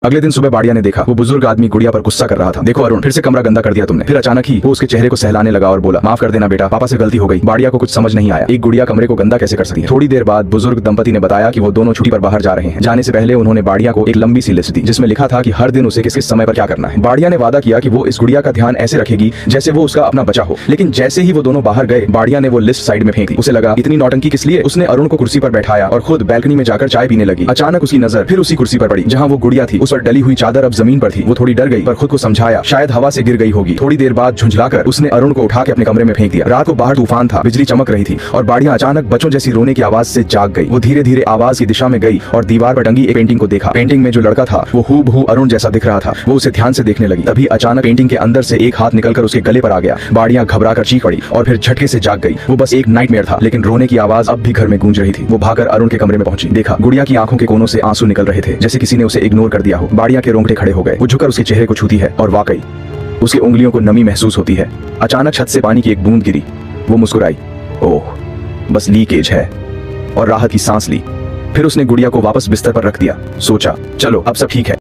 अगले दिन सुबह बाड़िया ने देखा वो बुजुर्ग आदमी गुड़िया पर गुस्सा कर रहा था। देखो अरुण, फिर से कमरा गंदा कर दिया तुमने। फिर अचानक ही वो उसके चेहरे को सहलाने लगा और बोला, माफ कर देना बेटा, पापा से गलती हो गई। बाड़िया को कुछ समझ नहीं आया, एक गुड़िया कमरे को गंदा कैसे कर सकती है। थोड़ी देर बाद बुजुर्ग दंपति ने बताया कि वो दोनों छुट्टी पर बाहर जा रहे हैं। जाने से पहले उन्होंने बाड़िया को एक लंबी सी लिस्ट दी जिसमें लिखा था कि हर दिन उसे किस किस समय पर क्या करना है। बाड़िया ने वादा किया कि वो इस गुड़िया का ध्यान ऐसे रखेगी जैसे वो उसका अपना बचा हो। लेकिन जैसे ही वो दोनों बाहर गए, बाड़िया ने वो लिस्ट साइड में फेंक दी। उसे लगा इतनी नौटंकी किस लिए। उसने अरुण को कुर्सी पर बैठाया और खुद बैल्कनी में जाकर चाय पीने लगी। अचानक उसकी नजर फिर उसी कुर्सी पर पड़ी जहाँ वो गुड़िया थी। उस पर डली हुई चादर अब जमीन पर थी। वो थोड़ी डर गई पर खुद को समझाया शायद हवा से गिर गई होगी। थोड़ी देर बाद झुंझलाकर उसने अरुण को उठा के अपने कमरे में फेंक दिया। रात को बाहर तूफान था, बिजली चमक रही थी और बाड़िया अचानक बच्चों जैसी रोने की आवाज से जाग गई। वो धीरे धीरे आवाज की दिशा में गई और दीवार पर टंगी एक पेंटिंग को देखा। पेंटिंग में जो लड़का था वो हूबहू अरुण जैसा दिख रहा था। वो उसे ध्यान से देखने लगी। तभी अचानक पेंटिंग के अंदर से एक हाथ निकलकर उसके गले पर आ गया। बाड़िया घबराकर चीख पड़ी और फिर झटके से जाग गई। वो बस एक नाइटमेयर था, लेकिन रोने की आवाज अब भी घर में गूंज रही थी। वो भागकर अरुण के कमरे में पहुंची। देखा गुड़िया की आंखों के कोनों से आंसू निकल रहे थे, जैसे किसी ने उसे इग्नोर कर दिया हो। बाड़िया के रोंगटे खड़े हो गए। वो झुककर उसके चेहरे को छूती है और वाकई उसकी उंगलियों को नमी महसूस होती है। अचानक छत से पानी की एक बूंद गिरी। वो मुस्कुराई, ओह बस लीकेज है, और राहत की सांस ली। फिर उसने गुड़िया को वापस बिस्तर पर रख दिया। सोचा चलो अब सब ठीक है।